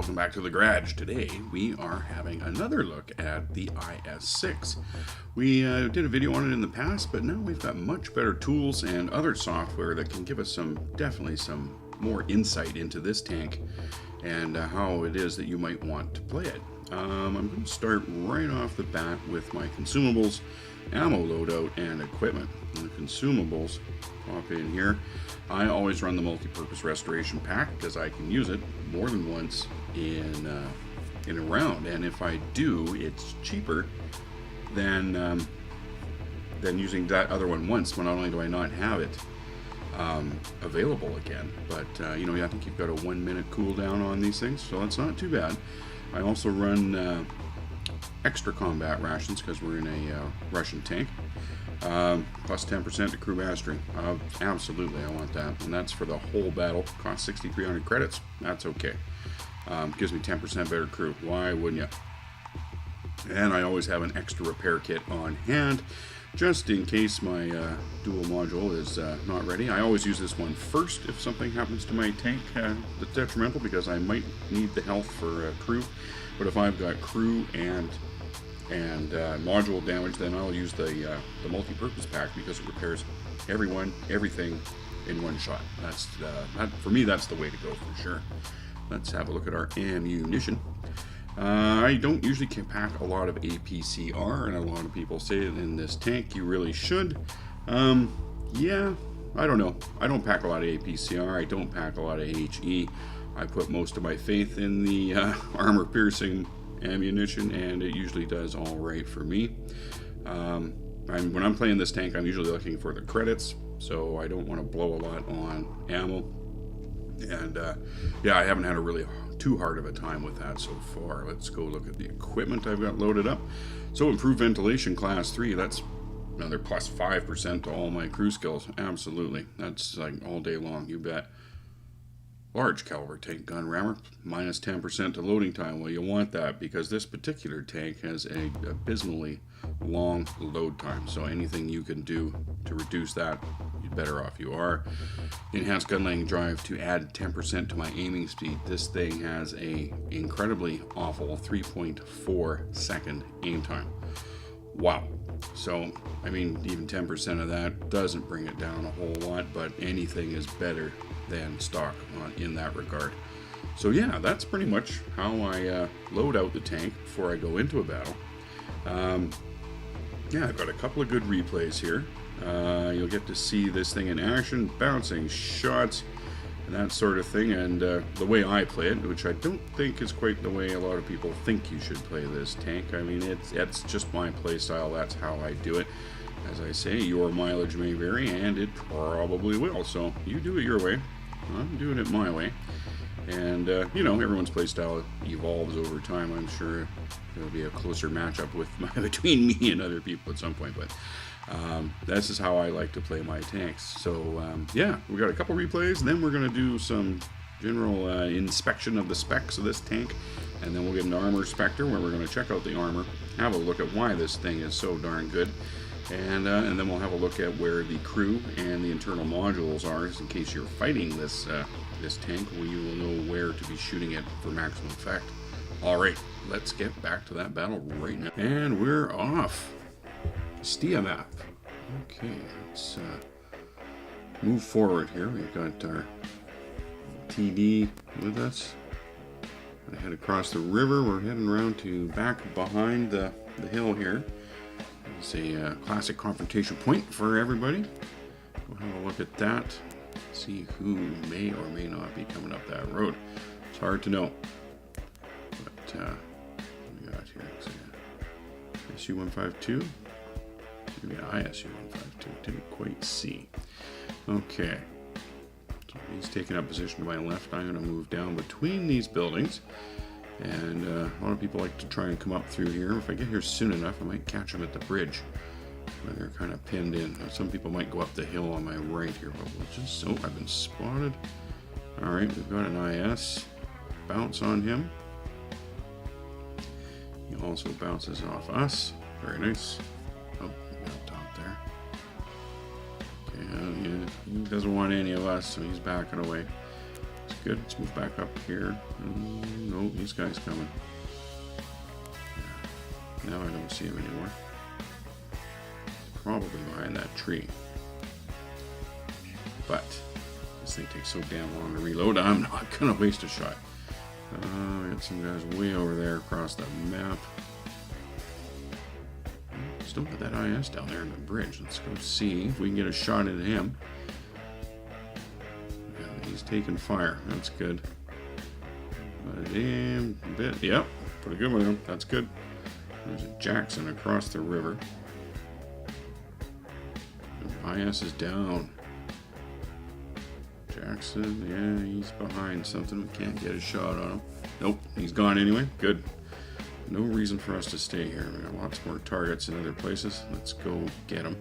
welcome back to the garage. Today we are having another look at the IS-6. We did a video on it in the past, but now we've got much better tools and other software that can give us definitely some more insight into this tank and how it is that you might want to play it. I'm going to start right off the bat with my consumables, ammo loadout, and equipment. The consumables, pop in here. I always run the multi-purpose restoration pack because I can use it more than once in a round, and if I do, it's cheaper than using that other one once. When not only do I not have it available again, but you know, I think you've got a 1 minute cooldown on these things, so that's not too bad. I also run extra combat rations because we're in a Russian tank. Plus 10% to crew mastery. Absolutely, I want that. And that's for the whole battle. Costs 6,300 credits. That's okay. Gives me 10% better crew. Why wouldn't you? And I always have an extra repair kit on hand, just in case my dual module is not ready. I always use this one first if something happens to my tank that's detrimental, because I might need the health for crew. But if I've got crew and module damage, then I'll use the multi-purpose pack because it repairs everything in one shot. That's for me, that's the way to go for sure. Let's have a look at our ammunition. I don't usually pack a lot of APCR, and a lot of people say that in this tank you really should. Yeah, I don't know. I don't pack a lot of APCR. I don't pack a lot of HE. I put most of my faith in the armor piercing ammunition, and it usually does all right for me. When I'm playing this tank, I'm usually looking for the credits, so I don't want to blow a lot on ammo. And yeah, I haven't had a really too hard of a time with that so far. Let's go look at the equipment I've got loaded up. So improved ventilation class 3, that's another plus 5% to all my crew skills. Absolutely, that's like all day long, you bet. Large caliber tank gun rammer, minus 10% to loading time. Well, you want that because this particular tank has a abysmally long load time. So anything you can do to reduce that, the better off you are. Enhanced gun laying drive to add 10% to my aiming speed. This thing has a incredibly awful 3.4 second aim time. Wow. So, I mean, even 10% of that doesn't bring it down a whole lot, but anything is better than stock in that regard. So yeah, that's pretty much how I load out the tank before I go into a battle. Yeah, I've got a couple of good replays here. You'll get to see this thing in action, bouncing shots, and that sort of thing, and the way I play it, which I don't think is quite the way a lot of people think you should play this tank. I mean, it's just my play style. That's how I do it. As I say, your mileage may vary, and it probably will, so you do it your way. I'm doing it my way. And, you know, everyone's playstyle evolves over time. I'm sure there'll be a closer matchup between me and other people at some point, but this is how I like to play my tanks. So, yeah, we got a couple replays, and then we're going to do some general inspection of the specs of this tank, and then we'll get into Armor Spectre, where we're going to check out the armor, have a look at why this thing is so darn good, and then we'll have a look at where the crew and the internal modules are, just in case you're fighting this tank. We will know where to be shooting it for maximum effect. Alright, let's get back to that battle right now. And we're off. Stia map. Okay, let's move forward here. We've got our TD with us. Gonna head across the river. We're heading around to back behind the hill here. It's a classic confrontation point for everybody. We'll have a look at that. See who may or may not be coming up that road. It's hard to know. But what we got here? SU-152. Maybe ISU-152. Didn't quite see. Okay. So he's taking up position to my left. I'm going to move down between these buildings. And a lot of people like to try and come up through here. If I get here soon enough, I might catch them at the bridge, where they're kind of pinned in. Some people might go up the hill on my right here, but we'll just... Oh, I've been spotted. Alright, we've got an IS. Bounce on him. He also bounces off us. Very nice. Oh, we got top there. Okay, yeah, he doesn't want any of us, so he's backing away. Let's good. Let's move back up here. No, this guy's coming. Now I don't see him anymore. Probably behind that tree. But this thing takes so damn long to reload, I'm not going to waste a shot. We got some guys way over there across the map. Still got that IS down there in the bridge. Let's go see if we can get a shot into him. Yeah, he's taking fire. That's good. A damn bit. Yep, pretty good with him. That's good. There's a Jackson across the river. IS is down. Jackson, yeah, he's behind something. We can't get a shot on him. Nope, he's gone anyway. Good. No reason for us to stay here. We got lots more targets in other places. Let's go get them.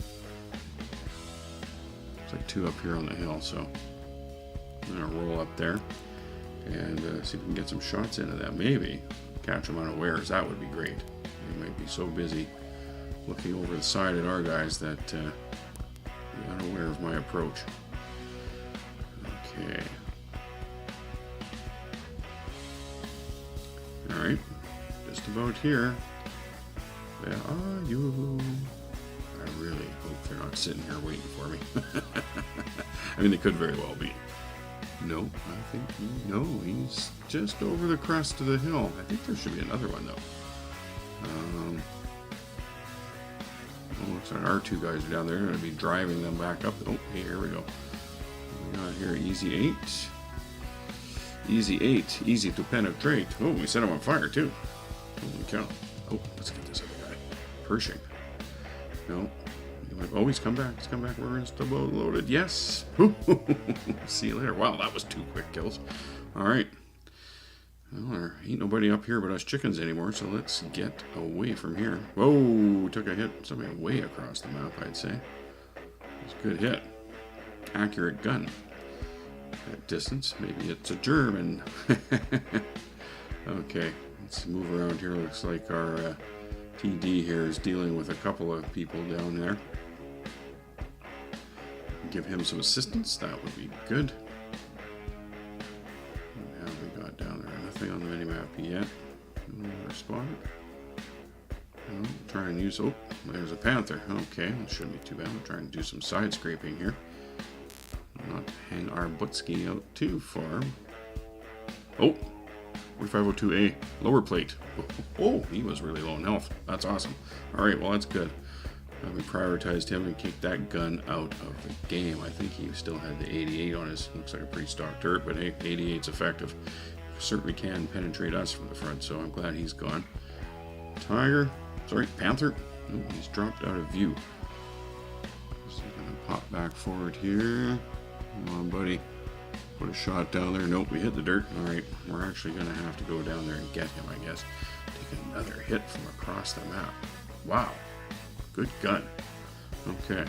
Looks like two up here on the hill, so I'm gonna roll up there and see if we can get some shots into them. Maybe catch them unawares. That would be great. They might be so busy looking over the side at our guys that they're unaware of my approach. Okay. Alright. Just about here. Where are you? I really hope they're not sitting here waiting for me. I mean, they could very well be. Nope, I think, no, he's just over the crest of the hill. I think there should be another one, though. Well, looks like our two guys are down there. They're going to be driving them back up. Oh, hey, here we go. What we got here? Easy 8. Easy 8. Easy to penetrate. Oh, we set him on fire, too. Holy cow. Oh, let's get this other guy. Pershing. No. Oh, he's come back. He's come back. We're insta-boat loaded. Yes. See you later. Wow, that was 2 quick kills. All right. Well, there ain't nobody up here but us chickens anymore, so let's get away from here. Whoa, took a hit. Somebody way across the map, I'd say. It's a good hit. Accurate gun. At distance, maybe it's a German. Okay, let's move around here. Looks like our TD here is dealing with a couple of people down there. Give him some assistance. That would be good. What have we got down there? Nothing on the minimap yet. Another spot. Well, try and use. Oh, there's a panther. Okay, that shouldn't be too bad. I'm trying to do some side scraping here. Not hang our Butski out too far. Oh, 4502A, lower plate. Oh, he was really low in health. That's awesome. All right, well, that's good. We prioritized him and kicked that gun out of the game. I think he still had the 88 on his, looks like a pretty stock turret, but hey, 88's effective. Certainly can penetrate us from the front, so I'm glad he's gone. Tiger, sorry, Panther. Oh, he's dropped out of view. So I'm gonna pop back forward here. Come on, buddy. Put a shot down there. Nope, we hit the dirt. All right, we're actually gonna have to go down there and get him, I guess. Take another hit from across the map. Wow. Good gun. Okay.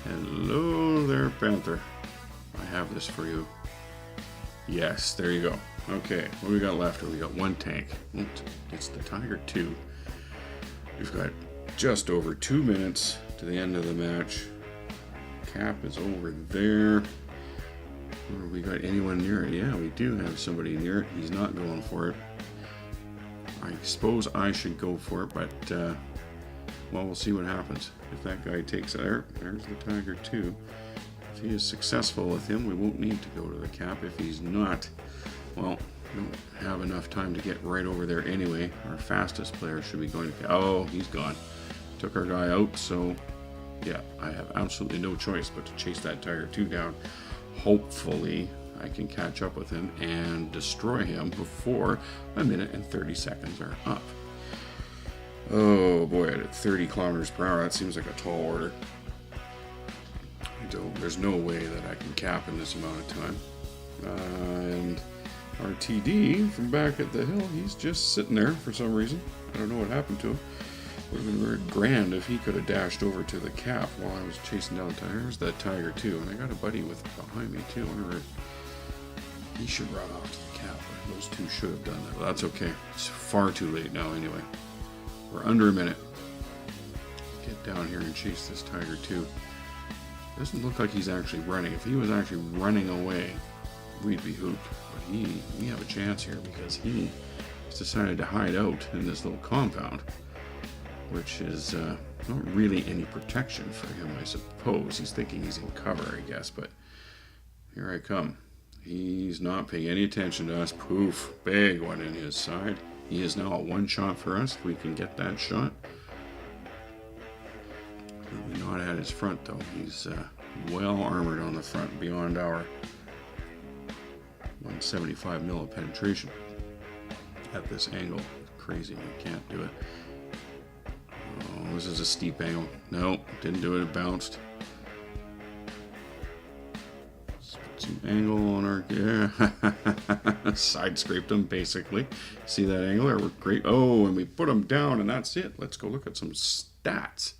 Hello there, Panther. I have this for you. Yes, there you go. Okay, what do we got left? We got one tank. It's the Tiger 2. We've got just over 2 minutes to the end of the match. Cap is over there. Or we got anyone near it? Yeah, we do have somebody near it. He's not going for it. I suppose I should go for it, but well, we'll see what happens. If that guy takes it, there's the Tiger 2. If he is successful with him, we won't need to go to the cap. If he's not, well, we don't have enough time to get right over there anyway. Our fastest player should be going to... Oh, he's gone. Took our guy out, so yeah, I have absolutely no choice but to chase that Tiger 2 down. Hopefully I can catch up with him and destroy him before 1 minute and 30 seconds are up. Oh boy, at 30 kilometers per hour, that seems like a tall order. There's no way that I can cap in this amount of time. And our TD from back at the hill, he's just sitting there for some reason. I don't know what happened to him. Would have been very grand if he could have dashed over to the cap while I was chasing down There's that Tiger 2, and I got a buddy with behind me too. I wonder if he should run off to the cap. Those two should have done that. But that's okay. It's far too late now anyway. We're under a minute. Get down here and chase this Tiger 2. Doesn't look like he's actually running. If he was actually running away, we'd be hooped. But we have a chance here because he has decided to hide out in this little compound, which is not really any protection for him, I suppose. He's thinking he's in cover, I guess, but here I come. He's not paying any attention to us. Poof, big one in his side. He is now a one shot for us if we can get that shot. Not at his front though. He's well armored on the front beyond our 175 mil of penetration at this angle. Crazy, we can't do it. Oh, this is a steep angle. No, didn't do it. It bounced. Let's put some angle on our, yeah. Side scraped him basically. See that angle there? We're great. Oh, and we put him down, and that's it. Let's go look at some stats.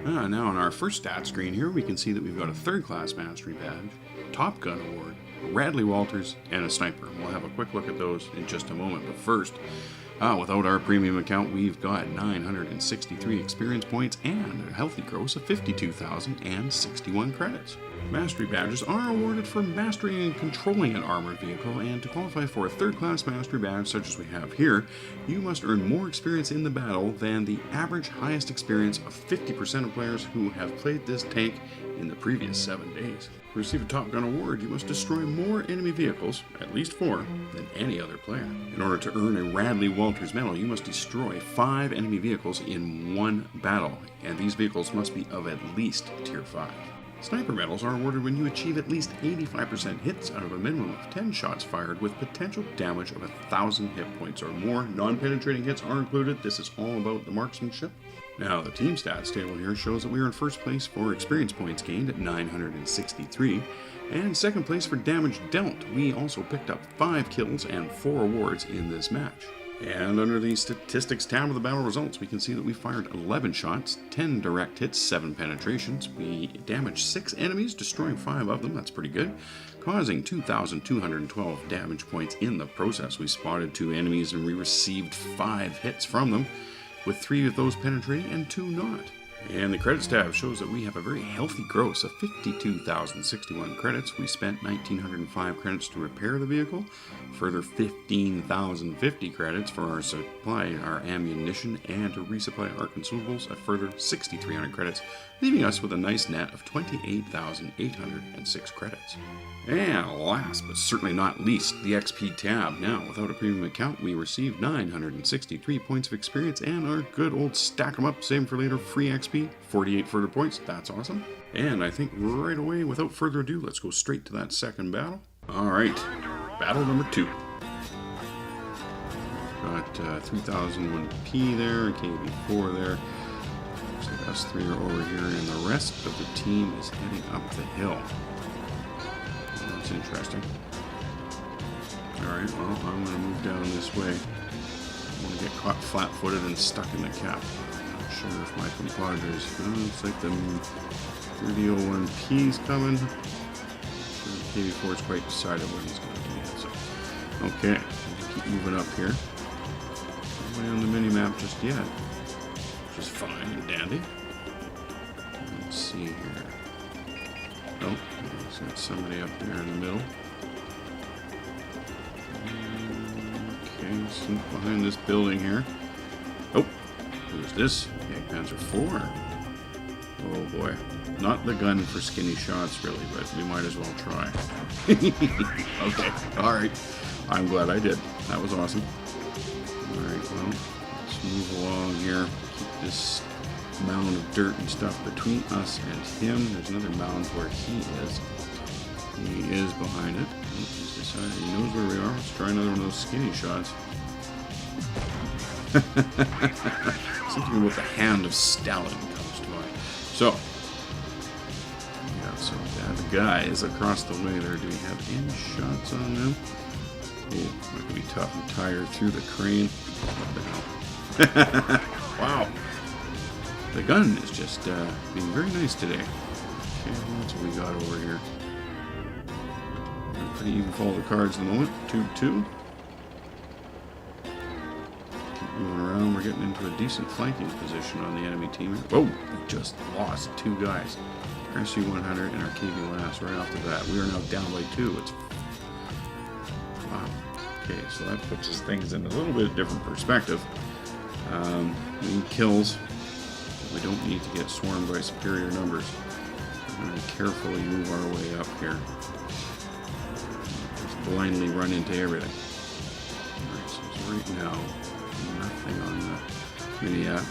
Now on our first stat screen here, we can see that we've got a third class mastery badge, Top Gun award, a Radley Walters, and a sniper. We'll have a quick look at those in just a moment, but first, without our premium account, we've got 963 experience points and a healthy gross of 52,061 credits. Mastery badges are awarded for mastering and controlling an armored vehicle, and to qualify for a third-class mastery badge such as we have here, you must earn more experience in the battle than the average highest experience of 50% of players who have played this tank in the previous 7 days. To receive a Top Gun award, you must destroy more enemy vehicles, at least 4, than any other player. In order to earn a Radley Walters medal, you must destroy 5 enemy vehicles in one battle, and these vehicles must be of at least Tier 5. Sniper medals are awarded when you achieve at least 85% hits out of a minimum of 10 shots fired with potential damage of 1,000 hit points or more. Non-penetrating hits are included. This is all about the marksmanship. Now, the team stats table here shows that we are in first place for experience points gained at 963, and second place for damage dealt. We also picked up 5 kills and 4 awards in this match. And under the statistics tab of the battle results, we can see that we fired 11 shots, 10 direct hits, 7 penetrations. We damaged 6 enemies, destroying 5 of them. That's pretty good, causing 2,212 damage points in the process. We spotted 2 enemies and we received 5 hits from them, with 3 of those penetrating and 2 not. And the credits tab shows that we have a very healthy gross of 52,061 credits. We spent 1,905 credits to repair the vehicle, further 15,050 credits for our supply, our ammunition, and to resupply our consumables, a further 6,300 credits, leaving us with a nice net of 28,806 credits. And last but certainly not least, the XP tab. Now, without a premium account, we received 963 points of experience and our good old stack them up, save for later free XP, 48 further points. That's awesome. And I think right away, without further ado, let's go straight to that second battle. Alright, battle number 2. Got 3001P there, KB4 there. Looks like us 3 are over here, and the rest of the team is heading up the hill. That's interesting. Alright, well, I'm going to move down this way. I'm going to get caught flat-footed and stuck in the cap. Not sure if my compadres... Oh, looks like the 3001P's coming. The KB4 is quite decided what he's going to do yet, so... Okay, keep moving up here. Not on the mini-map just yet, which is fine and dandy. Let's see here. Oh, he's got somebody up there in the middle. Okay, sneak behind this building here. Oh, who's this? Panzer IV. Oh boy. Not the gun for skinny shots, really, but we might as well try. Okay, alright. I'm glad I did. That was awesome. Alright, well, let's move along here. Keep this mound of dirt and stuff between us and him. There's another mound where he is. He is behind it. He's decided he knows where we are. Let's try another one of those skinny shots. Something about the hand of Stalin comes to mind. So, yeah, so the guys across the way there, do we have any shots on them? Oh, that could be tough and tired through the crane. What the hell? Wow. The gun is just being very nice today. Okay, that's what we got over here. Pretty even fall of the cards at the moment. 2-2. Keep Moving around, we're getting into a decent flanking position on the enemy team. Whoa, we just lost 2 guys. RC-100 and our KV-LAS right off the bat. We are now down by 2. It's wow. Okay, so that puts things in a little bit different perspective. We need kills. We don't need to get swarmed by superior numbers. We're going to carefully move our way up here. Just blindly run into everything. Alright, so right now, nothing on the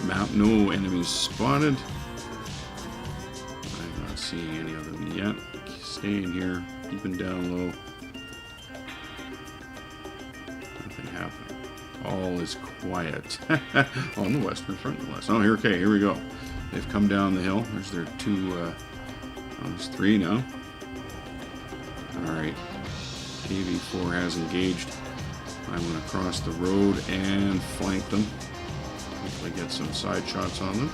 map. No enemies spotted. I'm not seeing any of them yet. Staying here, keeping down low. Nothing happening. All is quiet. On the western front, unless. Oh, here we go. They've come down the hill. There's their 2, there's 3 now. Alright. KV-4 has engaged. I'm going to cross the road and flank them. Hopefully get some side shots on them.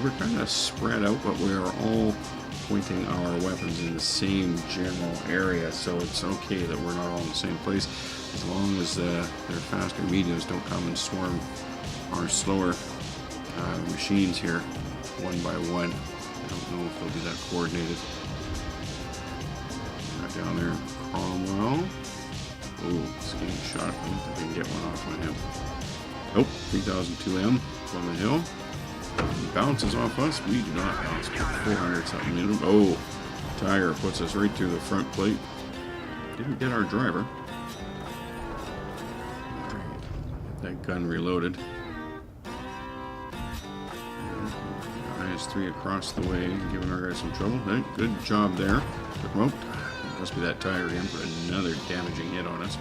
We're kind of spread out, but we are all pointing our weapons in the same general area, so it's okay that we're not all in the same place, as long as their faster mediums don't come and swarm our slower machines here, one by one. I don't know if they'll be that coordinated. Right down there, Cromwell. Oh, it's getting shot. I don't think I can get one off on him. Nope, 3002M on the hill. He bounces off us. We do not bounce. 400 something in him. Oh, Tiger puts us right through the front plate. Didn't get our driver. Alright, get that gun reloaded. IS-3 across the way, giving our guys some trouble. Hey, good job there. Took him out. Must be that Tiger again. Put another damaging hit on us.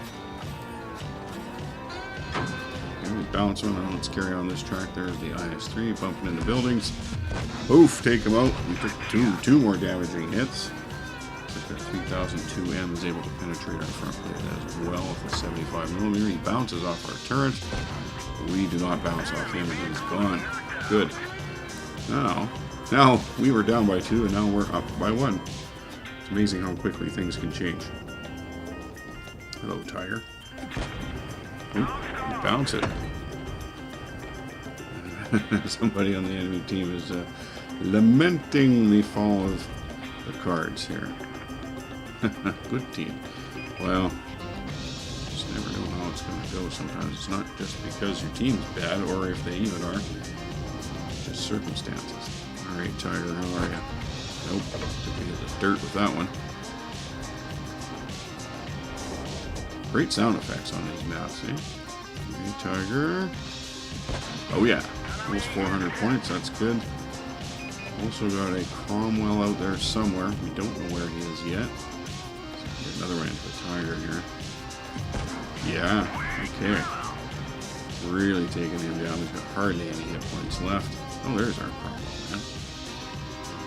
We bounce on. Let's carry on this track. There's the IS-3 bumping into buildings. Oof, take him out. We took two more damaging hits. Looks like that 3002M is able to penetrate our front plate as well with the 75mm. He bounces off our turret. We do not bounce off him, and he's gone. Good. Now we were down by 2, and now we're up by 1. It's amazing how quickly things can change. Hello, Tiger. Oop, bounce it. Somebody on the enemy team is lamenting the fall of the cards here. Good team. Well, just never know how it's going to go. Sometimes it's not just because your team's bad, or if they even are. It's just circumstances. Alright, Tiger, how are you? Nope, took me to the dirt with that one. Great sound effects on these maps, eh? Okay, Tiger. Oh yeah, almost 400 points, that's good. Also got a Cromwell out there somewhere. We don't know where he is yet. So get another one into the Tiger here. Yeah, okay. Really taking him down. He's got hardly any hit points left. Oh, there's our Cromwell, man.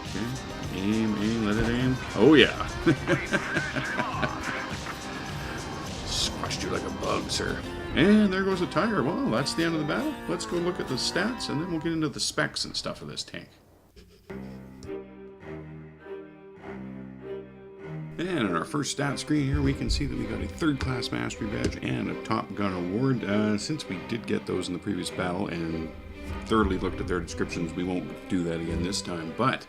Okay, aim, let it aim. Oh yeah. Squashed you like a bug, sir. And there goes a Tiger. Well, that's the end of the battle. Let's go look at the stats, and then we'll get into the specs and stuff of this tank. And on our first stat screen here, we can see that we got a 3rd class mastery badge and a Top Gun award. Since we did get those in the previous battle and thoroughly looked at their descriptions, we won't do that again this time. But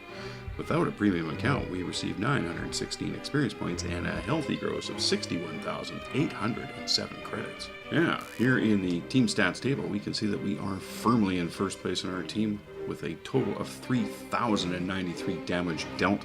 without a premium account, we received 916 experience points and a healthy gross of 61,807 credits. Yeah, here in the team stats table, we can see that we are firmly in first place in our team with a total of 3,093 damage dealt,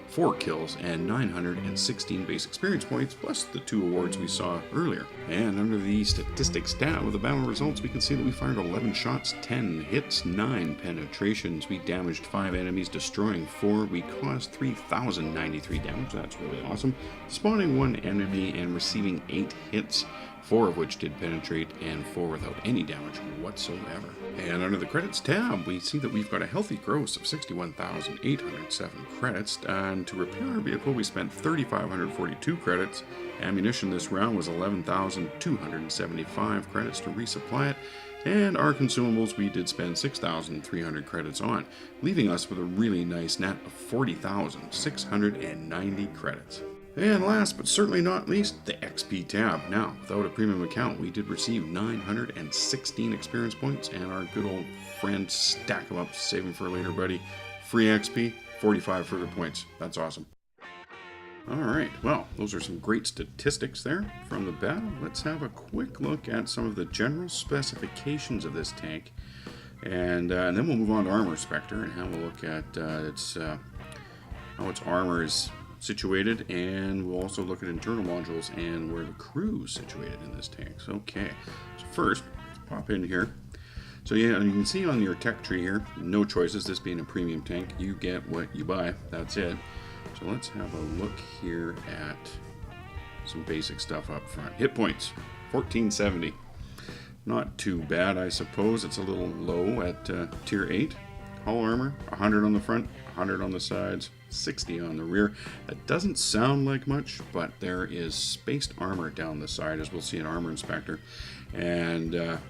4 kills, and 916 base experience points, plus the 2 awards we saw earlier. And under the statistics tab of the battle results, we can see that we fired 11 shots, 10 hits, 9 penetrations. We damaged 5 enemies, destroying 4. We caused 3,093 damage. That's really awesome. Spawning 1 enemy and receiving 8 hits, 4 of which did penetrate and 4 without any damage whatsoever. And under the credits tab, we see that we've got a healthy gross of 61,807 credits. And to repair our vehicle, we spent 3,542 credits. Ammunition this round was 11,275 credits to resupply it. And our consumables, we did spend 6,300 credits on, leaving us with a really nice net of 40,690 credits. And last but certainly not least, the XP tab. Now, without a premium account, we did receive 916 experience points, and our good old friend stack them up, save them for later, buddy. Free XP, 45 further points. That's awesome. Alright, well, those are some great statistics there from the battle. Let's have a quick look at some of the general specifications of this tank. And then we'll move on to Armour Inspector and have a look at how its armor is situated, and we'll also look at internal modules and where the crew is situated in this tank. So, okay, so first, pop in here. So yeah, you can see on your tech tree here, no choices. This being a premium tank, you get what you buy. That's it. So let's have a look here at some basic stuff up front. Hit points, 1470. Not too bad, I suppose. It's a little low at tier 8. Hull armor, 100 on the front, 100 on the sides, 60 on the rear. That doesn't sound like much, but there is spaced armor down the side, as we'll see in Armour Inspector. And a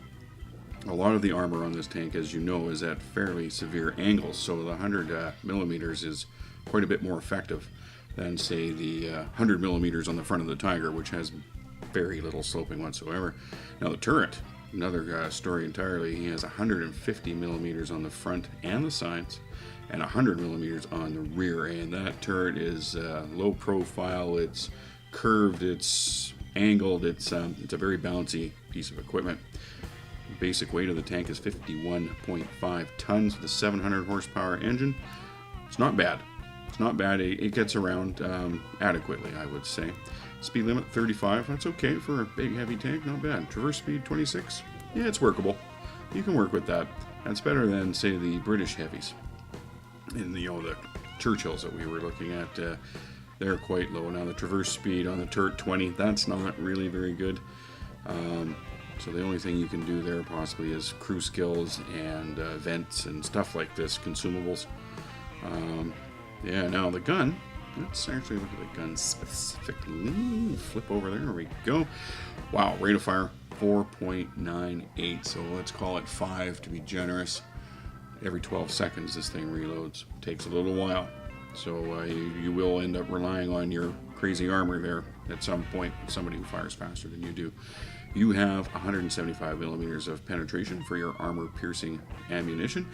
lot of the armor on this tank, as you know, is at fairly severe angles. So the 100 millimeters is quite a bit more effective than, say, the 100 millimeters on the front of the Tiger, which has very little sloping whatsoever. Now the turret, another story entirely. He has 150 millimeters on the front and the sides, and 100 millimeters on the rear. And that turret is low profile. It's curved. It's angled. It's a very bouncy piece of equipment. The basic weight of the tank is 51.5 tons with a 700 horsepower engine. It's not bad. It's not bad. It gets around adequately, I would say. Speed limit 35. That's okay for a big heavy tank. Not bad. Traverse speed 26. Yeah, it's workable. You can work with that. That's better than, say, the British heavies. And the Churchills that we were looking at, they're quite low. Now the traverse speed on the turret 20. That's not really very good. So the only thing you can do there possibly is crew skills and vents and stuff like this, consumables. Yeah, now the gun. Let's actually look at the gun specifically. Flip over there. There we go. Wow, rate of fire 4.98. So let's call it 5 to be generous. Every 12 seconds this thing reloads. Takes a little while. So you will end up relying on your crazy armor there at some point. Somebody who fires faster than you do. You have 175 millimeters of penetration for your armor-piercing ammunition.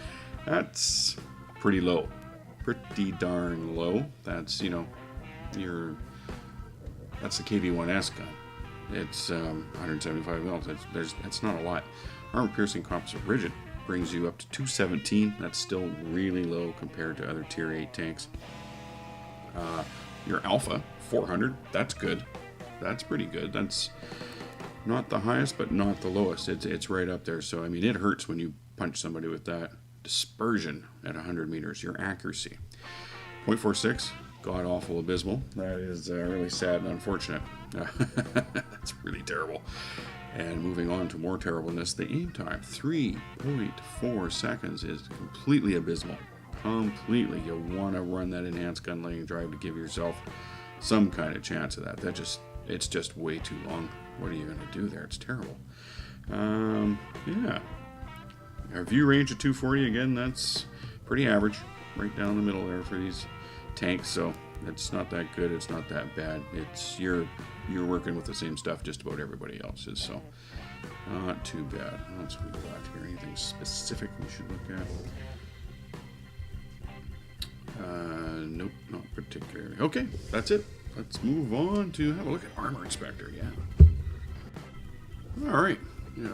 That's pretty low. Pretty darn low. That's, you know, that's the KV-1S gun. It's 175 mils. That's not a lot. Armor-piercing composite rigid brings you up to 217. That's still really low compared to other tier 8 tanks. Your Alpha 400. That's good. That's pretty good. That's not the highest, but not the lowest. It's right up there. So I mean, it hurts when you punch somebody with that. Dispersion at 100 meters. Your accuracy 0.46. God awful abysmal. That is really sad and unfortunate. That's really terrible. And moving on to more terribleness, the aim time 3.4 seconds is completely abysmal. Completely. You'll want to run that enhanced gun laying drive to give yourself some kind of chance of that. It's just way too long. What are you going to do there? It's terrible. Yeah. Our view range of 240, again, that's pretty average. Right down the middle there for these tanks, so it's not that good, it's not that bad. You're working with the same stuff just about everybody else's, so not too bad. What else we got here? Anything specific we should look at? Nope, not particularly. Okay, that's it. Let's move on to have a look at Armour Inspector, yeah. Alright.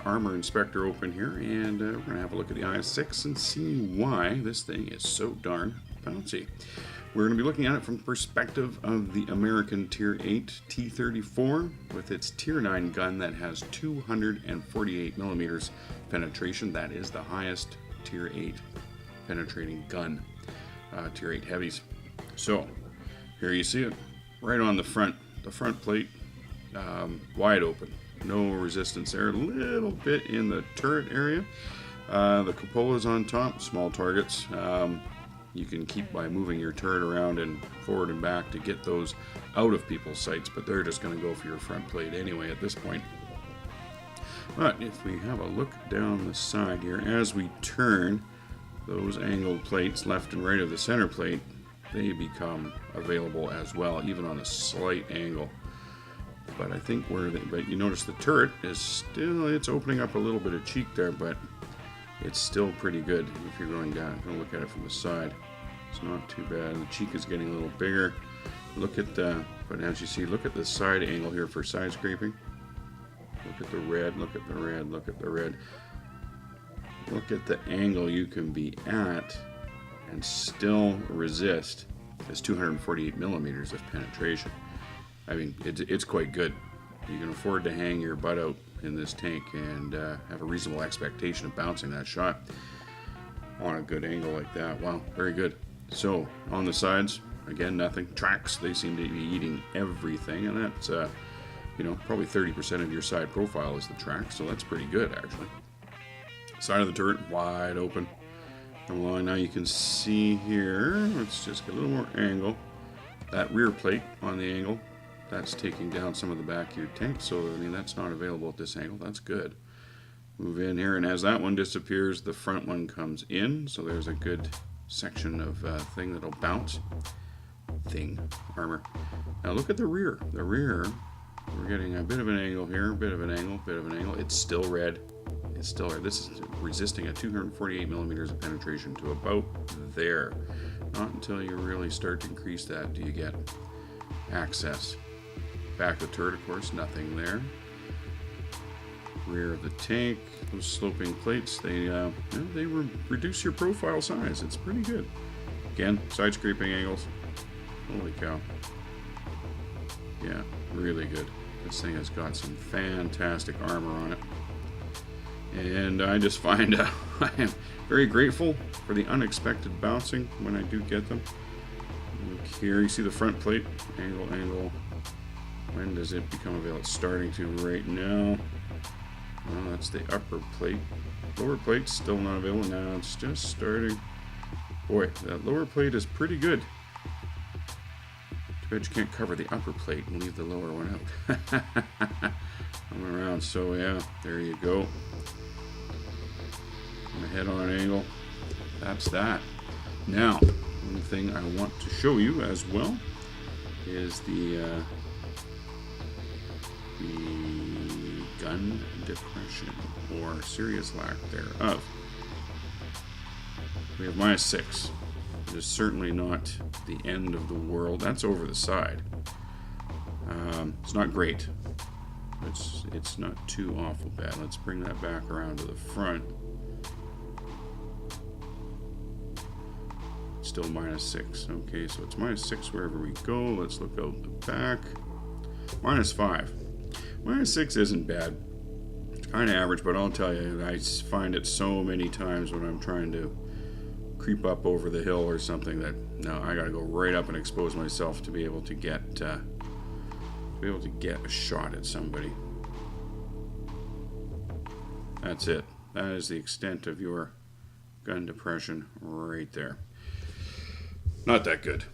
Armour Inspector open here, and we're going to have a look at the IS-6 and see why this thing is so darn bouncy. We're going to be looking at it from the perspective of the American Tier 8 T-34 with its Tier 9 gun that has 248 millimeters penetration. That is the highest Tier 8 penetrating gun, Tier 8 heavies. So here you see it right on the front plate, wide open. No resistance there. A little bit in the turret area. The cupolas on top, small targets. You can keep by moving your turret around and forward and back to get those out of people's sights, but they're just going to go for your front plate anyway at this point. But if we have a look down the side here, as we turn those angled plates left and right of the center plate, they become available as well, even on a slight angle. But I think but you notice the turret is still, it's opening up a little bit of cheek there, but it's still pretty good if you're going down. If you look at it from the side, it's not too bad. The cheek is getting a little bigger. Look at but as you see, look at the side angle here for side scraping. Look at the red, look at the red, look at the red. Look at the angle you can be at and still resist this 248 millimeters of penetration. I mean, it's quite good. You can afford to hang your butt out in this tank and have a reasonable expectation of bouncing that shot on a good angle like that. Wow, very good. So on the sides, again, nothing. Tracks, they seem to be eating everything, and that's you know, probably 30% of your side profile is the track, so that's pretty good actually. Side of the turret wide open. Come along now, you can see here. Let's just get a little more angle. That rear plate on the angle, that's taking down some of the back of your tank, so I mean that's not available at this angle. That's good. Move in here, and as that one disappears, the front one comes in, so there's a good section of thing that'll bounce. Armor. Now look at the rear. The rear, we're getting a bit of an angle here, a bit of an angle, bit of an angle. It's still red. It's still red. This is resisting at 248 millimeters of penetration to about there. Not until you really start to increase that do you get access. Back of the turret, of course, nothing there. Rear of the tank, those sloping plates, they reduce your profile size. It's pretty good. Again, side scraping angles. Holy cow. Yeah, really good. This thing has got some fantastic armor on it. And I just find I am very grateful for the unexpected bouncing when I do get them. Look here, you see the front plate, angle, angle. When does it become available? It's starting to right now. Well, that's the upper plate. Lower plate's still not available now. It's just starting. Boy, that lower plate is pretty good. Too bad you can't cover the upper plate and leave the lower one out. Coming around, so yeah, there you go. Head on angle. That's that. Now, one thing I want to show you as well is the gun depression, or serious lack thereof. We have -6. It is certainly not the end of the world. That's over the side. It's not great. It's not too awful bad. Let's bring that back around to the front. Still -6. Okay, so it's -6 wherever we go. Let's look out the back. -5. -6 isn't bad. It's kind of average, but I'll tell you, I find it so many times when I'm trying to creep up over the hill or something that no, I gotta go right up and expose myself to be able to get a shot at somebody. That's it. That is the extent of your gun depression right there. Not that good.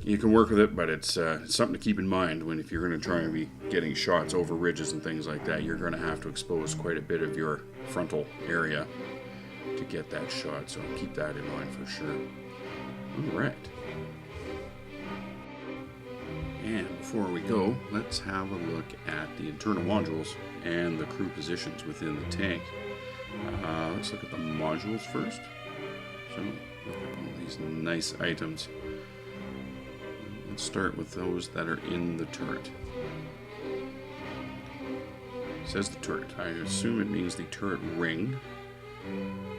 You can work with it, but it's something to keep in mind if you're going to try and be getting shots over ridges and things like that. You're going to have to expose quite a bit of your frontal area to get that shot, so keep that in mind for sure. All right. And before we go, let's have a look at the internal modules and the crew positions within the tank. Let's look at the modules first. So, look at all these nice items. Let's start with those that are in the turret. It says the turret. I assume it means the turret ring.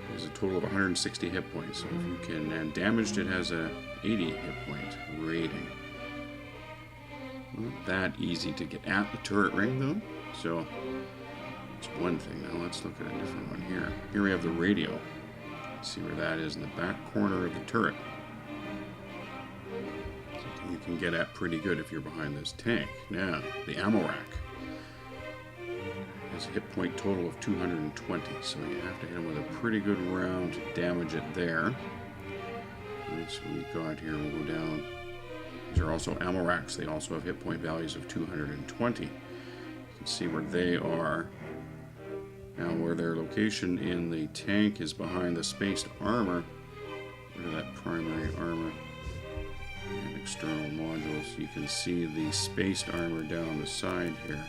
There's a total of 160 hit points. So if you can, and damaged, it has a 80 hit point rating. Not that easy to get at the turret ring though. So that's one thing. Now let's look at a different one here. Here we have the radio. Let's see where that is in the back corner of the turret. Something you can get at pretty good if you're behind this tank. Now, the ammo rack has a hit point total of 220, so you have to hit him with a pretty good round to damage it there. That's what we got here. We'll go down. These are also ammo racks. They also have hit point values of 220. You can see where they are. Now, where their location in the tank is behind the spaced armor. Where that primary armor? external modules. You can see the spaced armor down the side here.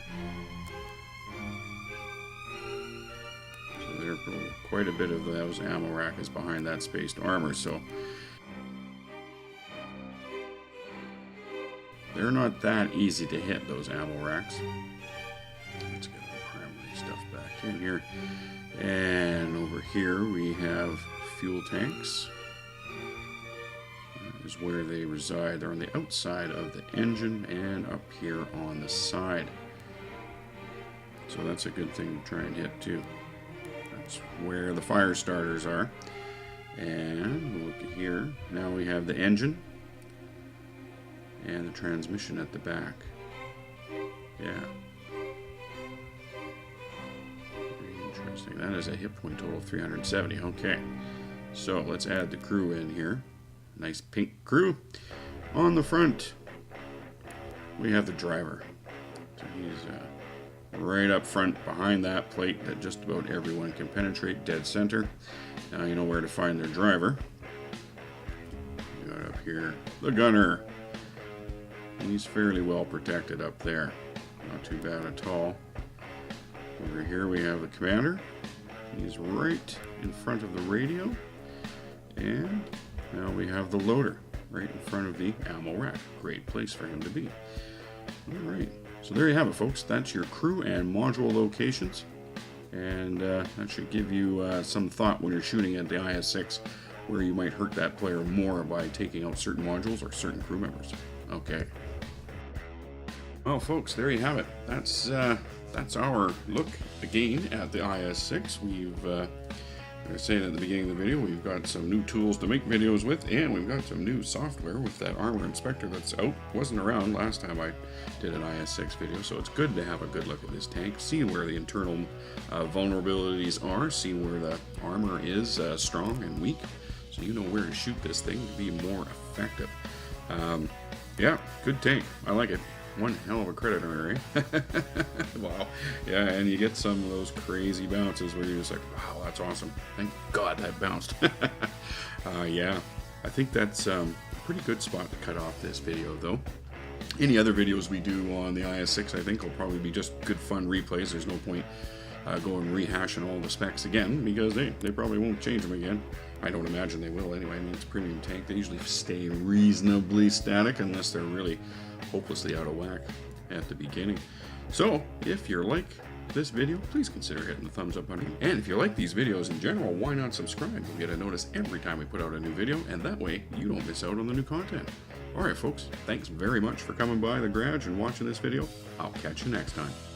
So there, quite a bit of those ammo rack is behind that spaced armor. So they're not that easy to hit, those ammo racks. Let's get the primary stuff back in here. And over here we have fuel tanks. That is where they reside. They're on the outside of the engine and up here on the side. So that's a good thing to try and hit too. That's where the fire starters are. And look at here. Now we have the engine and the transmission at the back. Yeah. Very interesting. That is a hit point total of 370. Okay. So let's add the crew in here. Nice pink crew. On the front, we have the driver. So he's right up front behind that plate that just about everyone can penetrate, dead center. Now you know where to find their driver. We got up here the gunner. He's fairly well protected up there. Not too bad at all. Over here we have the commander. He's right in front of the radio. And now we have the loader right in front of the ammo rack. Great place for him to be. Alright, so there you have it, folks. That's your crew and module locations. And that should give you some thought when you're shooting at the IS-6 where you might hurt that player more by taking out certain modules or certain crew members. Okay. Well, folks, there you have it. That's our look again at the IS-6. We've, like I said at the beginning of the video, we've got some new tools to make videos with, and we've got some new software with that armor inspector that's out. Wasn't around last time I did an IS-6 video, so it's good to have a good look at this tank, see where the internal vulnerabilities are, see where the armor is strong and weak, so you know where to shoot this thing to be more effective. Yeah, good tank. I like it. One hell of a credit earner, eh? Wow. Yeah, and you get some of those crazy bounces where you're just like, wow, that's awesome. Thank God that bounced. Yeah, I think that's a pretty good spot to cut off this video, though. Any other videos we do on the IS-6, I think, will probably be just good fun replays. There's no point going rehashing all the specs again, because they probably won't change them again. I don't imagine they will anyway. I mean, it's a premium tank. They usually stay reasonably static unless they're really hopelessly out of whack at the beginning. So, if you like this video, please consider hitting the thumbs up button. And if you like these videos in general, why not subscribe? You'll get a notice every time we put out a new video, and that way you don't miss out on the new content. Alright folks, thanks very much for coming by the garage and watching this video. I'll catch you next time.